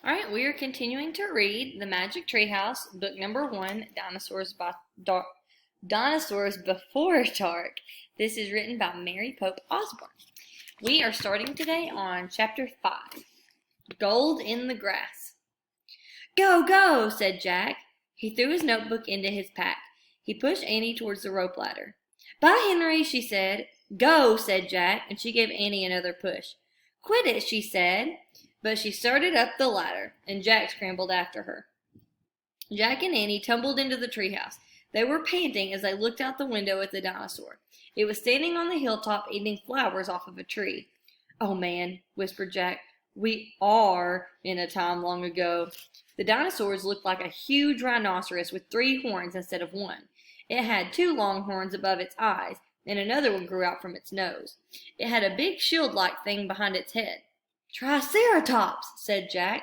All right, we are continuing to read The Magic Treehouse, book number 1, Dinosaurs Before Dark. This is written by Mary Pope Osborne. We are starting today on chapter 5, Gold in the Grass. Go, go, said Jack. He threw his notebook into his pack. He pushed Annie towards the rope ladder. Bye, Henry, she said. Go, said Jack, and she gave Annie another push. Quit it, she said. But she started up the ladder, and Jack scrambled after her. Jack and Annie tumbled into the treehouse. They were panting as they looked out the window at the dinosaur. It was standing on the hilltop eating flowers off of a tree. Oh, man, whispered Jack. We are in a time long ago. The dinosaurs looked like a huge rhinoceros with 3 horns instead of 1. It had 2 long horns above its eyes, and another one grew out from its nose. It had a big shield-like thing behind its head. Triceratops, said Jack.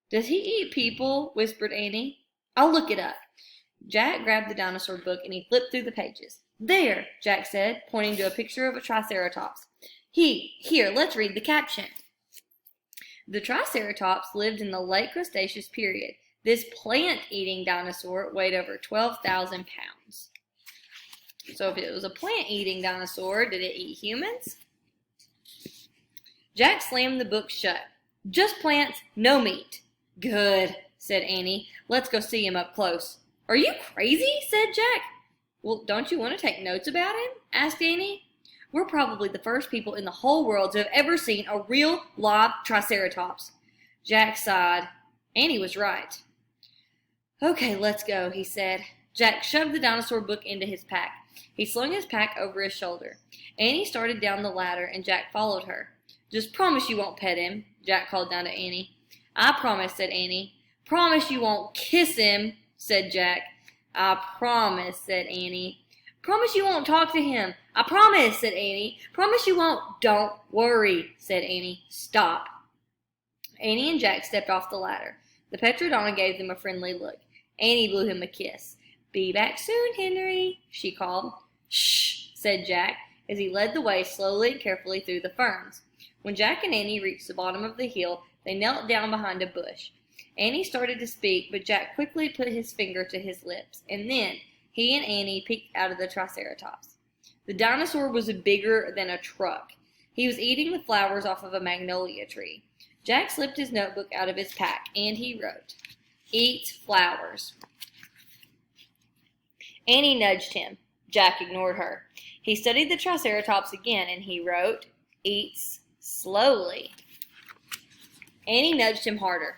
Does he eat people? Whispered Annie. I'll look it up. Jack grabbed the dinosaur book and he flipped through the pages. There, Jack said, pointing to a picture of a Triceratops. Here, let's read the caption. The Triceratops lived in the late Cretaceous period. This plant-eating dinosaur weighed over 12,000 pounds. So if it was a plant-eating dinosaur, did it eat humans? Jack slammed the book shut. Just plants, no meat. Good, said Annie. Let's go see him up close. Are you crazy? Said Jack. Well, don't you want to take notes about him? Asked Annie. We're probably the first people in the whole world to have ever seen a real live Triceratops. Jack sighed. Annie was right. Okay, let's go, he said. Jack shoved the dinosaur book into his pack. He slung his pack over his shoulder. Annie started down the ladder and Jack followed her. Just promise you won't pet him, Jack called down to Annie. I promise, said Annie. Promise you won't kiss him, said Jack. I promise, said Annie. Promise you won't talk to him. I promise, said Annie. Promise you won't. Don't worry, said Annie. Stop. Annie and Jack stepped off the ladder. The Petrodonna gave them a friendly look. Annie blew him a kiss. Be back soon, Henry, she called. Shh, said Jack, as he led the way slowly and carefully through the ferns. When Jack and Annie reached the bottom of the hill, they knelt down behind a bush. Annie started to speak, but Jack quickly put his finger to his lips, and then he and Annie peeked out of the Triceratops. The dinosaur was bigger than a truck. He was eating the flowers off of a magnolia tree. Jack slipped his notebook out of his pack, and he wrote, Eat flowers. Annie nudged him. Jack ignored her. He studied the Triceratops again, and he wrote, Eats slowly. Annie nudged him harder.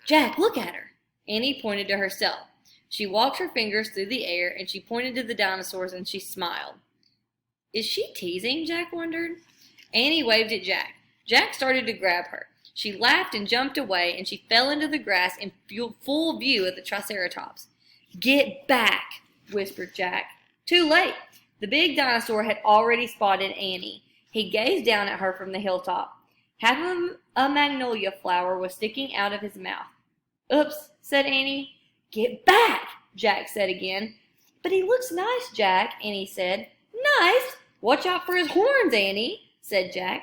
Jack, look at her. Annie pointed to herself. She walked her fingers through the air and she pointed to the dinosaurs and she smiled. Is she teasing? Jack wondered. Annie waved at Jack. Jack started to grab her. She laughed and jumped away and she fell into the grass in full view of the Triceratops. Get back, whispered Jack. Too late. The big dinosaur had already spotted Annie. He gazed down at her from the hilltop. Half of a magnolia flower was sticking out of his mouth. Oops, said Annie. Get back, Jack said again. But he looks nice, Jack, Annie said. Nice? Watch out for his horns, Annie, said Jack.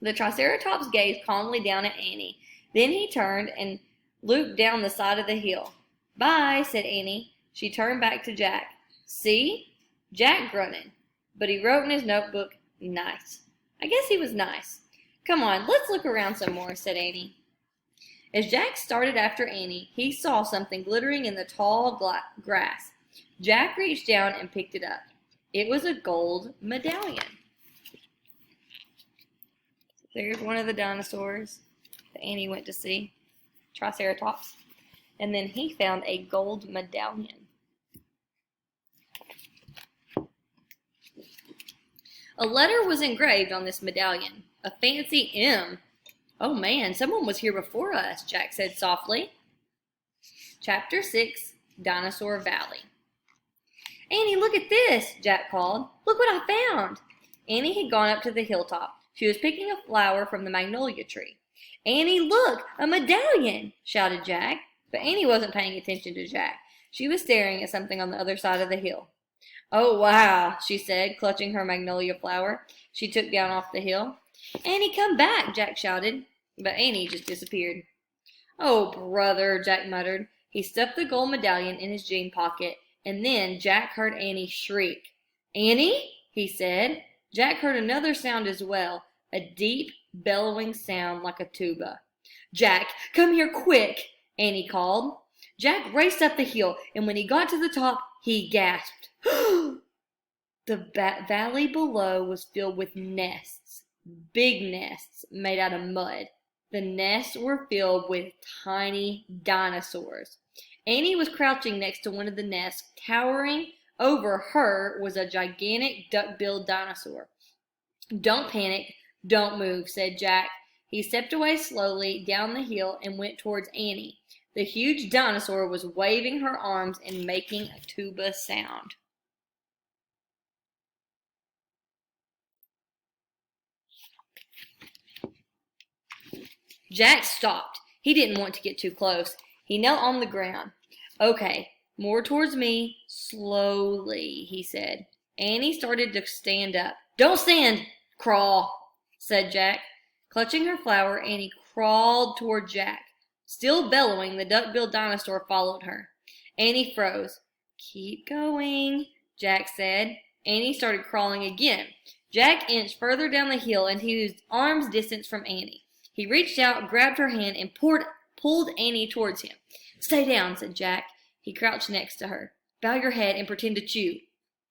The Triceratops gazed calmly down at Annie. Then he turned and looped down the side of the hill. Bye, said Annie. She turned back to Jack. See? Jack grunted, but he wrote in his notebook, Nice. I guess he was nice. Come on, let's look around some more, said Annie. As Jack started after Annie, he saw something glittering in the tall grass. Jack reached down and picked it up. It was a gold medallion. There's one of the dinosaurs that Annie went to see, Triceratops. And then he found a gold medallion. A letter was engraved on this medallion, a fancy M. Oh man, someone was here before us, Jack said softly. Chapter 6, Dinosaur Valley. Annie, look at this, Jack called. Look what I found. Annie had gone up to the hilltop. She was picking a flower from the magnolia tree. Annie, look, a medallion, shouted Jack. But Annie wasn't paying attention to Jack. She was staring at something on the other side of the hill. Oh, wow, she said, clutching her magnolia flower. She took down off the hill. Annie, come back, Jack shouted. But Annie just disappeared. Oh, brother, Jack muttered. He stuffed the gold medallion in his jean pocket, and then Jack heard Annie shriek. Annie? He said. Jack heard another sound as well, a deep, bellowing sound like a tuba. Jack, come here quick, Annie called. Jack raced up the hill, and when he got to the top, he gasped. The valley below was filled with nests, big nests made out of mud. The nests were filled with tiny dinosaurs. Annie was crouching next to one of the nests. Towering over her was a gigantic duck-billed dinosaur. Don't panic, don't move, said Jack. He stepped away slowly down the hill and went towards Annie. The huge dinosaur was waving her arms and making a tuba sound. Jack stopped. He didn't want to get too close. He knelt on the ground. Okay, more towards me, slowly, he said. Annie started to stand up. Don't stand, crawl, said Jack. Clutching her flower, Annie crawled toward Jack. Still bellowing, the duck-billed dinosaur followed her. Annie froze. Keep going, Jack said. Annie started crawling again. Jack inched further down the hill and he was arm's distance from Annie. He reached out, grabbed her hand, and pulled Annie towards him. Stay down, said Jack. He crouched next to her. Bow your head and pretend to chew.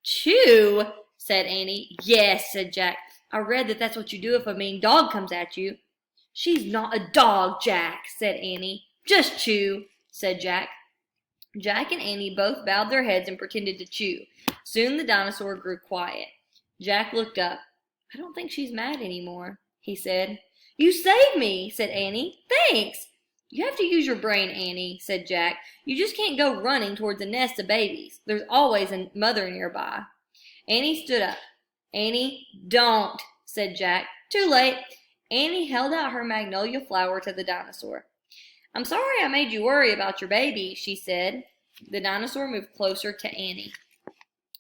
Chew? Said Annie. Yes, said Jack. I read that that's what you do if a mean dog comes at you. She's not a dog, Jack, said Annie. Just chew, said Jack. Jack and Annie both bowed their heads and pretended to chew. Soon the dinosaur grew quiet. Jack looked up. I don't think she's mad anymore, he said. You saved me, said Annie. Thanks. You have to use your brain, Annie, said Jack. You just can't go running towards a nest of babies. There's always a mother nearby. Annie stood up. Annie, don't, said Jack. Too late. Annie held out her magnolia flower to the dinosaur. I'm sorry I made you worry about your baby, she said. The dinosaur moved closer to Annie.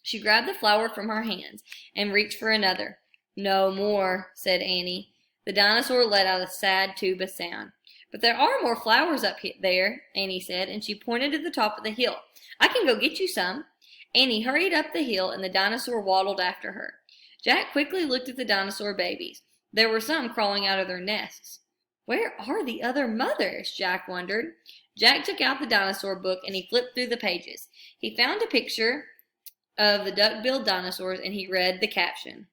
She grabbed the flower from her hands and reached for another. No more, said Annie. The dinosaur let out a sad tuba sound. But there are more flowers up there, Annie said, and she pointed to the top of the hill. I can go get you some. Annie hurried up the hill, and the dinosaur waddled after her. Jack quickly looked at the dinosaur babies. There were some crawling out of their nests. Where are the other mothers? Jack wondered. Jack took out the dinosaur book, and he flipped through the pages. He found a picture of the duck-billed dinosaurs, and he read the caption.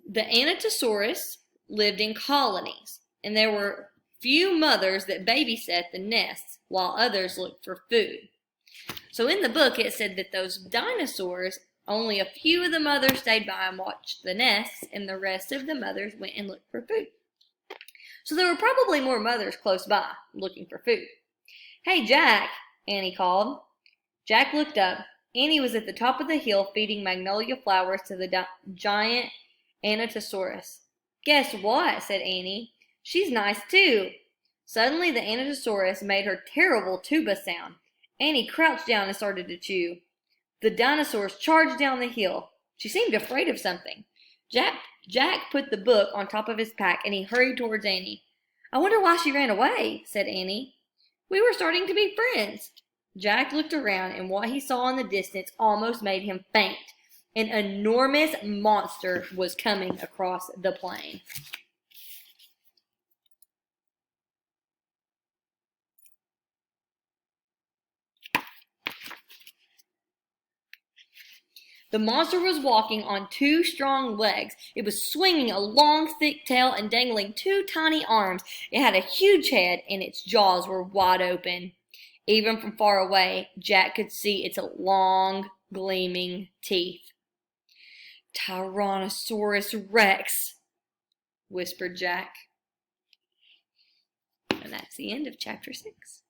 The Anatosaurus lived in colonies, and there were few mothers that babysat the nests while others looked for food. So in the book it said that those dinosaurs, only a few of the mothers stayed by and watched the nests, and the rest of the mothers went and looked for food. So there were probably more mothers close by looking for food. Hey, Jack, Annie called. Jack looked up. Annie was at the top of the hill feeding magnolia flowers to the giant Anatosaurus. Guess what? Said Annie. She's nice too. Suddenly the Anatosaurus made her terrible tuba sound. Annie crouched down and started to chew. The dinosaurs charged down the hill. She seemed afraid of something. Jack put the book on top of his pack and he hurried towards Annie. I wonder why she ran away, said Annie. We were starting to be friends. Jack looked around and what he saw in the distance almost made him faint. An enormous monster was coming across the plain. The monster was walking on two strong legs. It was swinging a long, thick tail and dangling two tiny arms. It had a huge head, and its jaws were wide open. Even from far away, Jack could see its long, gleaming teeth. Tyrannosaurus Rex, whispered Jack. And that's the end of chapter 6.